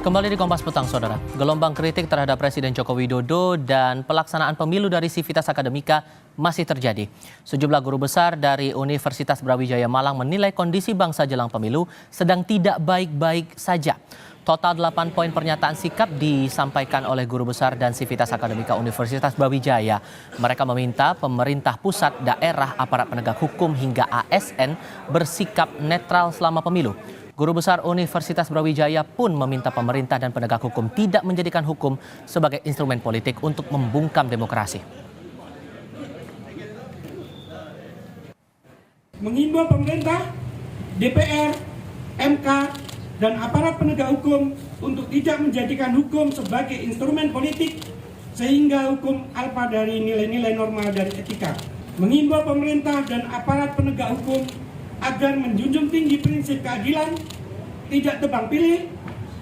Kembali di Kompas Petang, Saudara. Gelombang kritik terhadap Presiden Joko Widodo dan pelaksanaan pemilu dari Civitas Akademika masih terjadi. Sejumlah guru besar dari Universitas Brawijaya Malang menilai kondisi bangsa jelang pemilu sedang tidak baik-baik saja. Total 8 poin pernyataan sikap disampaikan oleh guru besar dan Civitas Akademika Universitas Brawijaya. Mereka meminta pemerintah pusat, daerah, aparat penegak hukum hingga ASN bersikap netral selama pemilu. Guru Besar Universitas Brawijaya pun meminta pemerintah dan penegak hukum tidak menjadikan hukum sebagai instrumen politik untuk membungkam demokrasi. Mengimbau pemerintah, DPR, MK, dan aparat penegak hukum untuk tidak menjadikan hukum sebagai instrumen politik sehingga hukum alpa dari nilai-nilai normal dari etika. Mengimbau pemerintah dan aparat penegak hukum agar menjunjung tinggi prinsip keadilan, tidak tebang pilih,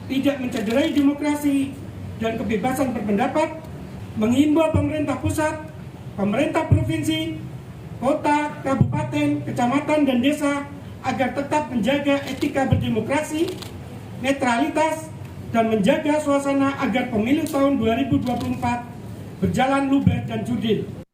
tidak mencederai demokrasi dan kebebasan berpendapat, mengimbau pemerintah pusat, pemerintah provinsi, kota, kabupaten, kecamatan, dan desa agar tetap menjaga etika berdemokrasi, netralitas, dan menjaga suasana agar pemilu tahun 2024 berjalan luber dan jurdil.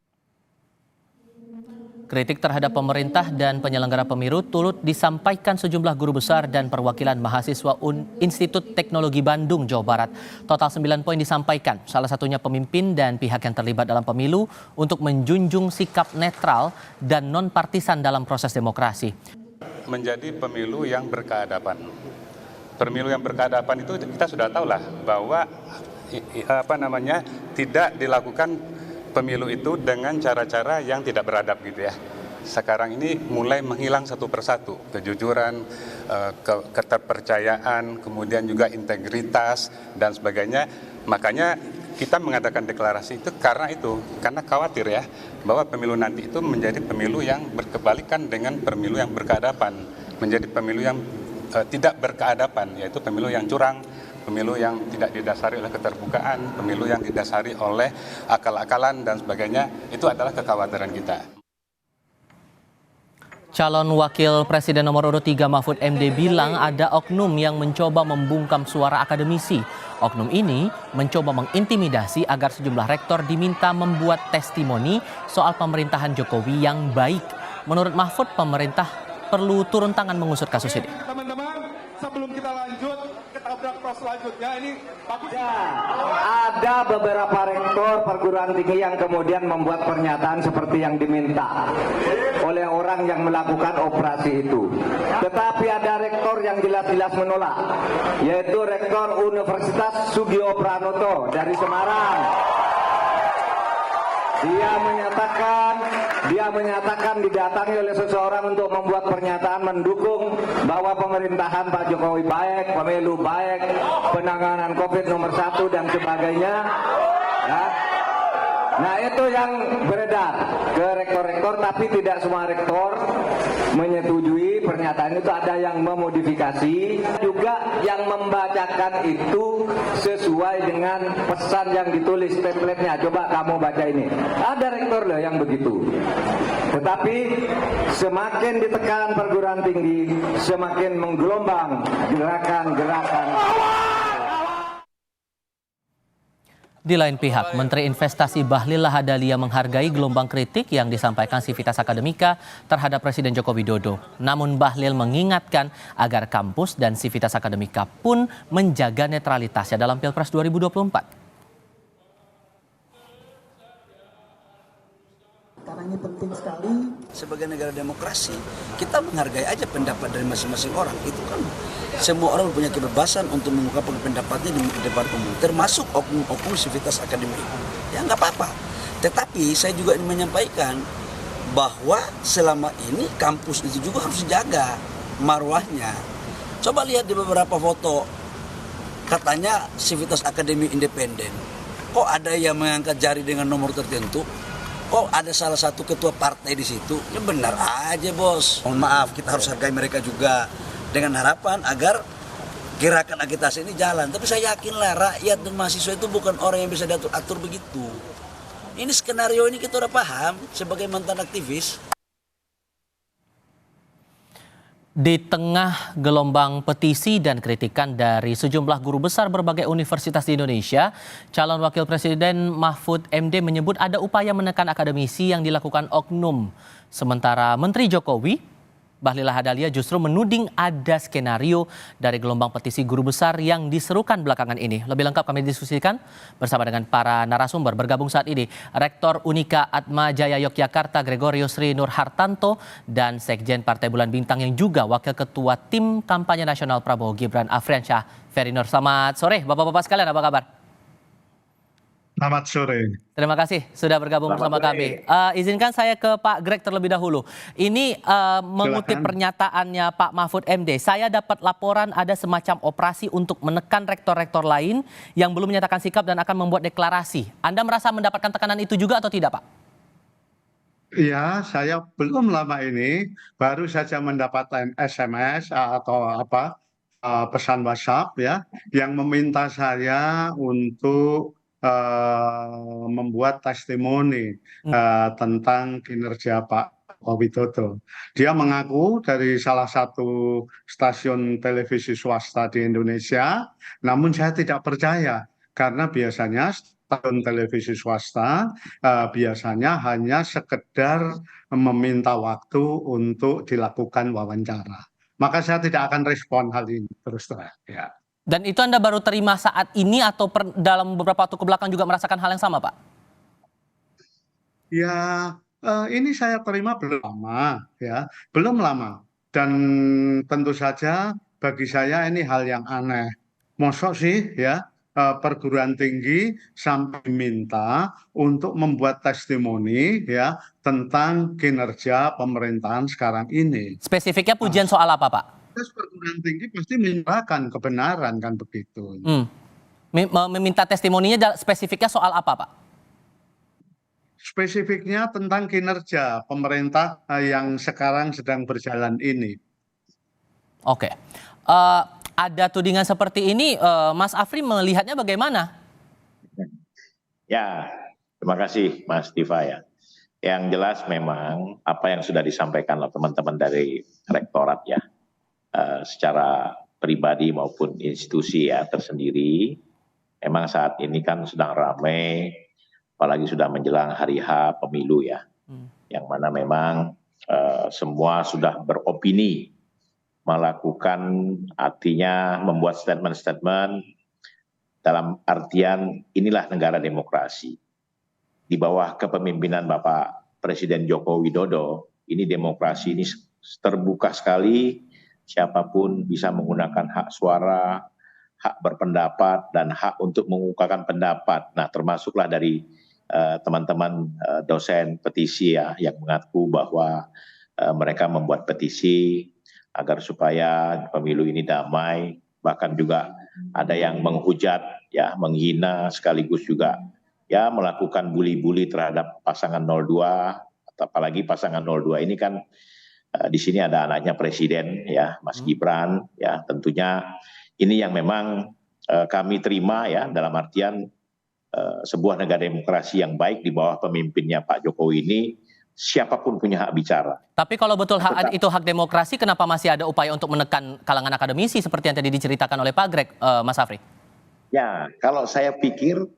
Kritik terhadap pemerintah dan penyelenggara pemilu turut disampaikan sejumlah guru besar dan perwakilan mahasiswa Institut Teknologi Bandung, Jawa Barat. Total 9 poin disampaikan, salah satunya pemimpin dan pihak yang terlibat dalam pemilu untuk menjunjung sikap netral dan non-partisan dalam proses demokrasi. Menjadi pemilu yang berkeadaban. Pemilu yang berkeadaban itu kita sudah tahu lah bahwa tidak dilakukan pemilu itu dengan cara-cara yang tidak beradab gitu ya. Sekarang ini mulai menghilang satu persatu, kejujuran, keterpercayaan, kemudian juga integritas dan sebagainya. Makanya kita mengadakan deklarasi itu karena khawatir ya bahwa pemilu nanti itu menjadi pemilu yang berkebalikan dengan pemilu yang berkeadaban, menjadi pemilu yang tidak berkeadaban, yaitu pemilu yang curang, pemilu yang tidak didasari oleh keterbukaan, pemilu yang didasari oleh akal-akalan dan sebagainya. Itu adalah kekhawatiran kita. Calon Wakil Presiden nomor urut 3 Mahfud MD bilang ada oknum yang mencoba membungkam suara akademisi. Oknum ini mencoba mengintimidasi agar sejumlah rektor diminta membuat testimoni soal pemerintahan Jokowi yang baik. Menurut Mahfud, pemerintah perlu turun tangan mengusut kasus ini. Teman-teman, sebelum kita lanjut ke tabrak selanjutnya, ini bagus. Ya, ada beberapa rektor perguruan tinggi yang kemudian membuat pernyataan seperti yang diminta oleh orang yang melakukan operasi itu. Tetapi ada rektor yang jelas-jelas menolak, yaitu Rektor Universitas Sugio Pranoto dari Semarang. Dia menyatakan didatangi oleh seseorang untuk membuat pernyataan mendukung bahwa pemerintahan Pak Jokowi baik, pemilu baik, penanganan COVID nomor 1 dan sebagainya. Ya. Nah, itu yang beredar ke rektor-rektor, tapi tidak semua rektor menyetujui pernyataan itu. Ada yang memodifikasi, juga yang membacakan itu sesuai dengan pesan yang ditulis template-nya. Coba kamu baca ini. Ada rektor loh yang begitu. Tetapi semakin ditekan perguruan tinggi, semakin menggelombang gerakan-gerakan. Di lain pihak, Menteri Investasi Bahlil Lahadalia menghargai gelombang kritik yang disampaikan Civitas Akademika terhadap Presiden Joko Widodo. Namun Bahlil mengingatkan agar kampus dan Civitas Akademika pun menjaga netralitasnya dalam Pilpres 2024. Karena ini penting sekali. Sebagai negara demokrasi, kita menghargai aja pendapat dari masing-masing orang. Itu kan semua orang punya kebebasan untuk mengungkapkan pendapatnya di depan umum, termasuk oknum-oknum Civitas Akademik. Ya nggak apa-apa. Tetapi saya juga ingin menyampaikan bahwa selama ini kampus itu juga harus dijaga marwahnya. Coba lihat di beberapa foto, katanya Civitas Akademik independen. Kok ada yang mengangkat jari dengan nomor tertentu? Kok ada salah satu ketua partai di situ? Ya benar aja bos. Mohon maaf, kita harus hargai mereka juga dengan harapan agar gerakan agitasi ini jalan. Tapi saya yakinlah rakyat dan mahasiswa itu bukan orang yang bisa diatur-atur begitu. Ini skenario ini kita udah paham sebagai mantan aktivis. Di tengah gelombang petisi dan kritikan dari sejumlah guru besar berbagai universitas di Indonesia, calon wakil presiden Mahfud MD menyebut ada upaya menekan akademisi yang dilakukan oknum. Sementara Menteri Jokowi, Bahlil Lahadalia, justru menuding ada skenario dari gelombang petisi guru besar yang diserukan belakangan ini. Lebih lengkap kami diskusikan bersama dengan para narasumber. Bergabung saat ini Rektor Unika Atma Jaya Yogyakarta Gregorius Sri Nur Hartanto dan Sekjen Partai Bulan Bintang yang juga Wakil Ketua Tim Kampanye Nasional Prabowo Gibran Afriansyah Ferry Nur. Selamat sore Bapak-Bapak sekalian, apa kabar? Selamat sore. Terima kasih sudah bergabung bersama kami. Izinkan saya ke Pak Greg terlebih dahulu. Ini mengutip pernyataannya Pak Mahfud MD. Saya dapat laporan ada semacam operasi untuk menekan rektor-rektor lain yang belum menyatakan sikap dan akan membuat deklarasi. Anda merasa mendapatkan tekanan itu juga atau tidak, Pak? Iya, saya belum lama ini baru saja mendapatkan SMS atau pesan WhatsApp ya yang meminta saya untuk membuat testimoni tentang kinerja Pak Widodo. Dia mengaku dari salah satu stasiun televisi swasta di Indonesia, namun saya tidak percaya karena biasanya stasiun televisi swasta biasanya hanya sekedar meminta waktu untuk dilakukan wawancara. Maka saya tidak akan respon hal ini terus terang. Ya. Dan itu Anda baru terima saat ini atau dalam beberapa waktu kebelakang juga merasakan hal yang sama, Pak? Ya, ini saya terima belum lama, ya, belum lama. Dan tentu saja bagi saya ini hal yang aneh. Mosok sih, ya, perguruan tinggi sampai minta untuk membuat testimoni, ya, tentang kinerja pemerintahan sekarang ini. Spesifiknya pujian soal apa, Pak? Perguruan tinggi pasti menyerahkan kebenaran kan begitu. Meminta testimoninya spesifiknya soal apa, Pak? Spesifiknya tentang kinerja pemerintah yang sekarang sedang berjalan ini. Oke. Ada tudingan seperti ini, Mas Afri melihatnya bagaimana? Ya, terima kasih Mas Diva ya. Yang jelas memang apa yang sudah disampaikan oleh teman-teman dari rektorat ya, secara pribadi maupun institusi ya tersendiri, memang saat ini kan sedang ramai, apalagi sudah menjelang hari H pemilu ya, yang mana memang semua sudah beropini, melakukan artinya membuat statement-statement dalam artian inilah negara demokrasi. Di bawah kepemimpinan Bapak Presiden Joko Widodo, ini demokrasi ini terbuka sekali, siapapun bisa menggunakan hak suara, hak berpendapat, dan hak untuk mengungkapkan pendapat. Nah, termasuklah dari teman-teman dosen petisi ya, yang mengaku bahwa mereka membuat petisi agar supaya pemilu ini damai, bahkan juga ada yang menghujat, ya, menghina, sekaligus juga ya melakukan bully-bully terhadap pasangan 02, apalagi pasangan 02 ini kan di sini ada anaknya presiden ya, Mas Gibran ya, tentunya ini yang memang kami terima ya, dalam artian sebuah negara demokrasi yang baik di bawah pemimpinnya Pak Jokowi ini siapapun punya hak bicara. Tapi kalau betul itu hak demokrasi, kenapa masih ada upaya untuk menekan kalangan akademisi seperti yang tadi diceritakan oleh Pak Greg, Mas Afri? Ya, kalau saya pikir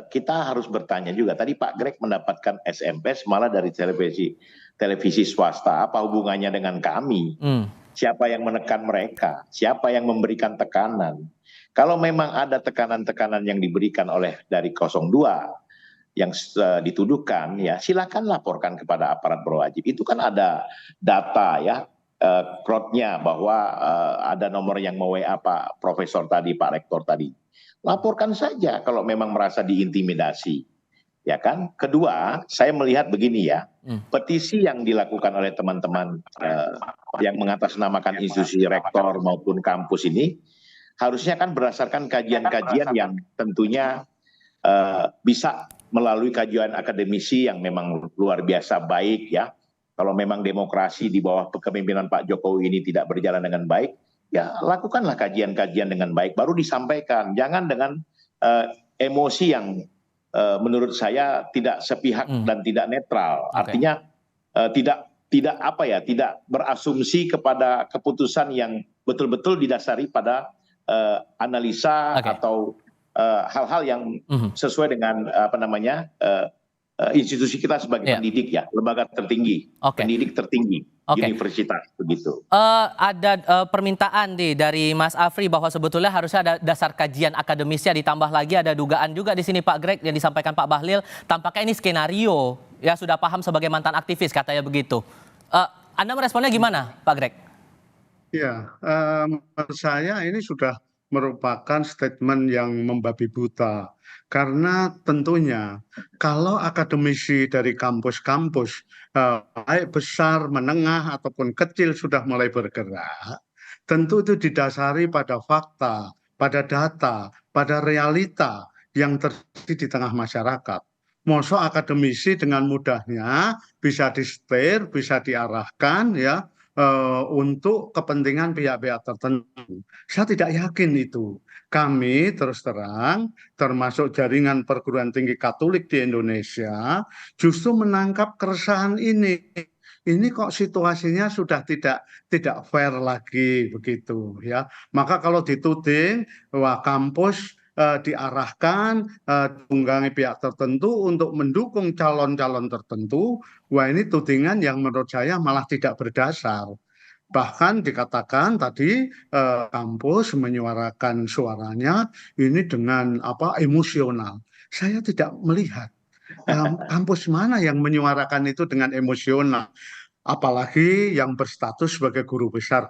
kita harus bertanya juga. Tadi Pak Greg mendapatkan SMS malah dari televisi swasta, apa hubungannya dengan kami? Siapa yang menekan mereka? Siapa yang memberikan tekanan? Kalau memang ada tekanan-tekanan yang diberikan oleh dari 02 yang dituduhkan, ya silakan laporkan kepada aparat berwajib. Itu kan ada data ya, crowd-nya bahwa ada nomor yang mau-WA Pak Profesor tadi, Pak Rektor tadi. Laporkan saja kalau memang merasa diintimidasi. Ya kan? Kedua, saya melihat begini ya, petisi yang dilakukan oleh teman-teman yang mengatasnamakan institusi rektor maupun kampus ini, harusnya kan berdasarkan kajian-kajian yang tentunya bisa melalui kajian akademisi yang memang luar biasa baik ya. Kalau memang demokrasi di bawah kepemimpinan Pak Jokowi ini tidak berjalan dengan baik, ya lakukanlah kajian-kajian dengan baik, baru disampaikan. Jangan dengan emosi yang menurut saya tidak sepihak dan tidak netral. Artinya tidak tidak berasumsi kepada keputusan yang betul-betul didasari pada analisa atau hal-hal yang sesuai dengan institusi kita sebagai pendidik ya, lembaga tertinggi, pendidik tertinggi, universitas begitu. Ada permintaan dari Mas Afri bahwa sebetulnya harusnya ada dasar kajian akademisnya, ditambah lagi ada dugaan juga di sini Pak Greg yang disampaikan Pak Bahlil, tampaknya ini skenario ya, sudah paham sebagai mantan aktivis katanya begitu. Anda meresponnya gimana Pak Greg? Ya, menurut saya ini sudah merupakan statement yang membabi buta. Karena tentunya kalau akademisi dari kampus-kampus, baik besar, menengah, ataupun kecil sudah mulai bergerak, tentu itu didasari pada fakta, pada data, pada realita yang terjadi di tengah masyarakat. Mosok akademisi dengan mudahnya bisa disetir, bisa diarahkan ya, untuk kepentingan pihak-pihak tertentu. Saya tidak yakin itu. Kami terus terang, termasuk jaringan perguruan tinggi Katolik di Indonesia, justru menangkap keresahan ini. Ini kok situasinya sudah tidak fair lagi begitu ya. Maka kalau dituding bahwa kampus diarahkan tunggangi pihak tertentu untuk mendukung calon-calon tertentu, wah ini tudingan yang menurut saya malah tidak berdasar. Bahkan dikatakan tadi kampus menyuarakan suaranya ini dengan emosional. Saya tidak melihat kampus mana yang menyuarakan itu dengan emosional. Apalagi yang berstatus sebagai guru besar.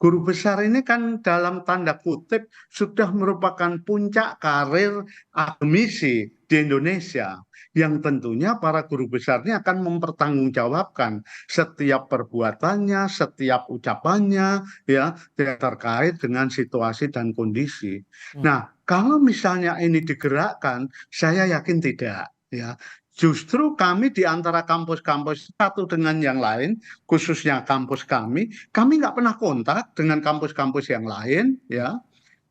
Guru besar ini kan dalam tanda kutip sudah merupakan puncak karir akademisi di Indonesia. Yang tentunya para guru besar ini akan mempertanggungjawabkan setiap perbuatannya, setiap ucapannya, ya terkait dengan situasi dan kondisi. Nah, kalau misalnya ini digerakkan, saya yakin tidak. Ya, justru kami di antara kampus-kampus satu dengan yang lain, khususnya kampus kami nggak pernah kontak dengan kampus-kampus yang lain, ya.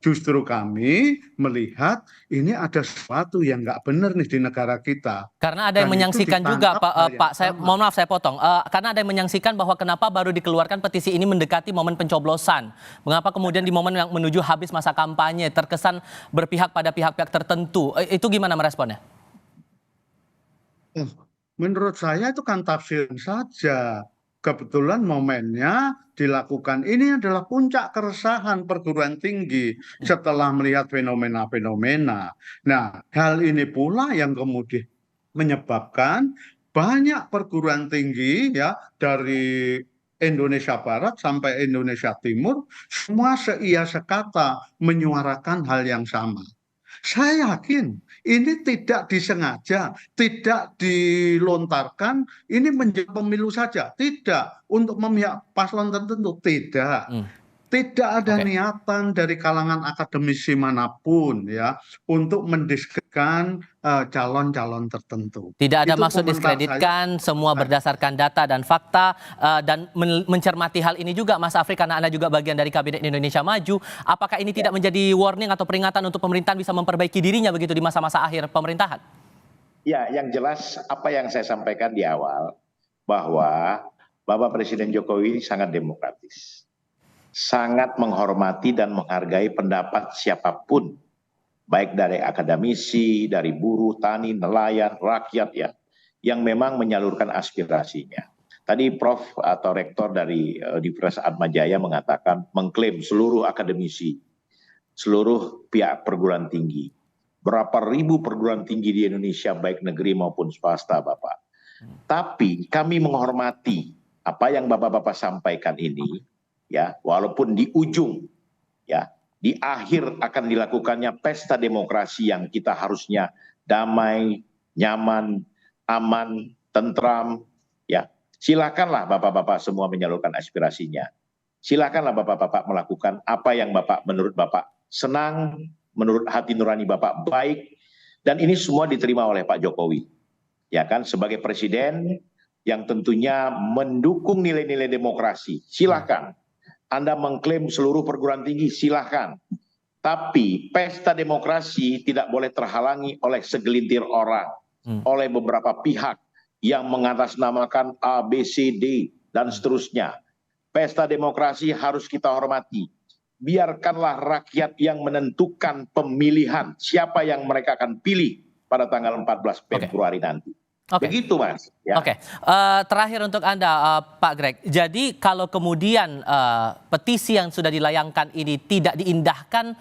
Justru kami melihat ini ada sesuatu yang nggak benar nih di negara kita. Karena ada yang menyaksikan juga, Pak. Saya mohon maaf saya potong. Karena ada yang menyaksikan bahwa kenapa baru dikeluarkan petisi ini mendekati momen pencoblosan. Mengapa kemudian di momen yang menuju habis masa kampanye terkesan berpihak pada pihak-pihak tertentu. Itu gimana meresponnya? Menurut saya itu kan tafsiran saja. Kebetulan momennya dilakukan ini adalah puncak keresahan perguruan tinggi setelah melihat fenomena-fenomena. Nah, hal ini pula yang kemudian menyebabkan banyak perguruan tinggi ya dari Indonesia Barat sampai Indonesia Timur semua seia sekata menyuarakan hal yang sama. Saya yakin ini tidak disengaja, tidak dilontarkan, ini menjadi pemilu saja. Tidak, untuk memihak paslon tertentu, tidak. Tidak ada niatan dari kalangan akademisi manapun ya untuk mendiskreditkan calon-calon tertentu. Tidak ada maksud diskreditkan, semua berdasarkan data dan fakta dan mencermati hal ini juga Mas Afri karena Anda juga bagian dari Kabinet Indonesia Maju. Apakah ini tidak menjadi warning atau peringatan untuk pemerintahan bisa memperbaiki dirinya begitu di masa-masa akhir pemerintahan? Ya, yang jelas apa yang saya sampaikan di awal bahwa Bapak Presiden Jokowi sangat demokratis. Sangat menghormati dan menghargai pendapat siapapun, baik dari akademisi, dari buruh, tani, nelayan, rakyat ya, yang memang menyalurkan aspirasinya. Tadi Prof atau Rektor dari Universitas Atmajaya mengatakan, mengklaim seluruh akademisi, seluruh pihak perguruan tinggi. Berapa ribu perguruan tinggi di Indonesia, baik negeri maupun swasta, Bapak. Tapi kami menghormati apa yang Bapak-Bapak sampaikan ini, ya, walaupun di ujung, ya, di akhir akan dilakukannya pesta demokrasi yang kita harusnya damai, nyaman, aman, tentram, ya. Silakanlah Bapak-Bapak semua menyalurkan aspirasinya. Silakanlah Bapak-Bapak melakukan apa yang menurut Bapak senang, menurut hati nurani Bapak baik, dan ini semua diterima oleh Pak Jokowi. Ya kan, sebagai presiden yang tentunya mendukung nilai-nilai demokrasi. Silakan. Anda mengklaim seluruh perguruan tinggi, silahkan. Tapi pesta demokrasi tidak boleh terhalangi oleh segelintir orang, oleh beberapa pihak yang mengatasnamakan A, B, C, D, dan seterusnya. Pesta demokrasi harus kita hormati. Biarkanlah rakyat yang menentukan pemilihan siapa yang mereka akan pilih pada tanggal 14 Februari nanti. Begitu, Mas. Ya. Terakhir untuk Anda, Pak Greg. Jadi kalau kemudian petisi yang sudah dilayangkan ini tidak diindahkan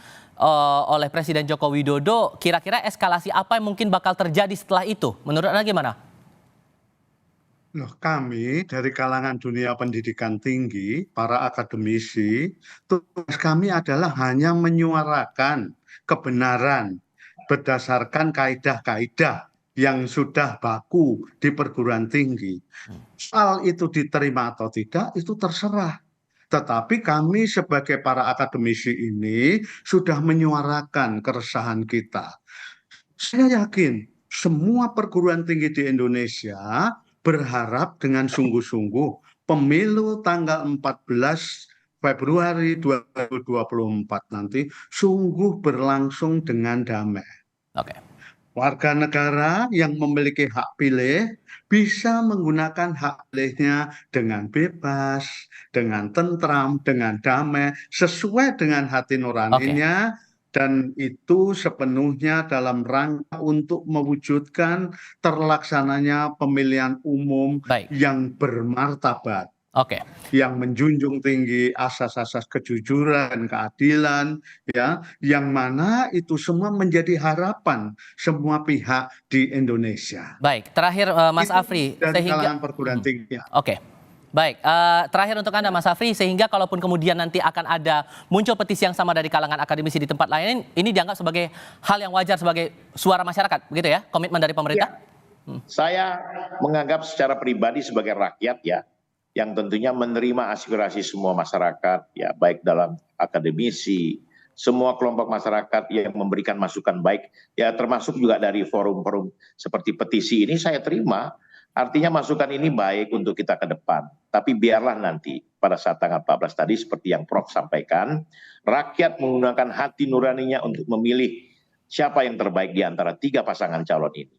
oleh Presiden Joko Widodo, kira-kira eskalasi apa yang mungkin bakal terjadi setelah itu? Menurut Anda gimana? Loh, kami dari kalangan dunia pendidikan tinggi, para akademisi, tugas kami adalah hanya menyuarakan kebenaran berdasarkan kaidah-kaidah yang sudah baku di perguruan tinggi. Soal itu diterima atau tidak, itu terserah. Tetapi kami sebagai para akademisi ini sudah menyuarakan keresahan kita. Saya yakin semua perguruan tinggi di Indonesia berharap dengan sungguh-sungguh pemilu tanggal 14 Februari 2024 nanti sungguh berlangsung dengan damai. Warga negara yang memiliki hak pilih bisa menggunakan hak pilihnya dengan bebas, dengan tentram, dengan damai, sesuai dengan hati nuraninya. Dan itu sepenuhnya dalam rangka untuk mewujudkan terlaksananya pemilihan umum yang bermartabat, yang menjunjung tinggi asas-asas kejujuran, keadilan, ya, yang mana itu semua menjadi harapan semua pihak di Indonesia. Baik, terakhir Mas Afri, dari kalangan perguruan tinggi. Baik, terakhir untuk Anda Mas Afri, sehingga kalaupun kemudian nanti akan ada muncul petisi yang sama dari kalangan akademisi di tempat lain, ini dianggap sebagai hal yang wajar sebagai suara masyarakat, begitu ya, komitmen dari pemerintah? Saya menganggap secara pribadi sebagai rakyat ya, yang tentunya menerima aspirasi semua masyarakat, ya baik dalam akademisi, semua kelompok masyarakat yang memberikan masukan baik, ya termasuk juga dari forum-forum seperti petisi ini saya terima. Artinya masukan ini baik untuk kita ke depan. Tapi biarlah nanti pada saat tanggal 14 tadi seperti yang Prof sampaikan, rakyat menggunakan hati nuraninya untuk memilih siapa yang terbaik di antara 3 pasangan calon ini.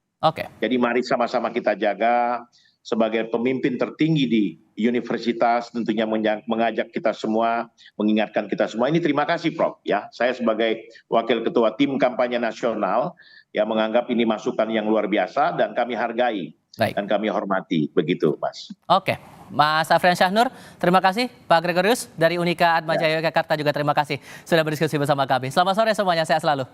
Jadi mari sama-sama kita jaga sebagai pemimpin tertinggi di universitas, tentunya mengajak kita semua, mengingatkan kita semua. Ini terima kasih Prof ya. Saya sebagai wakil ketua tim kampanye nasional ya menganggap ini masukan yang luar biasa dan kami hargai. Dan kami hormati, begitu Mas. Mas Afrian Syahnur, terima kasih. Pak Gregorius dari Unika Atmajaya Yogyakarta juga terima kasih sudah berdiskusi bersama kami. Selamat sore semuanya, sehat selalu.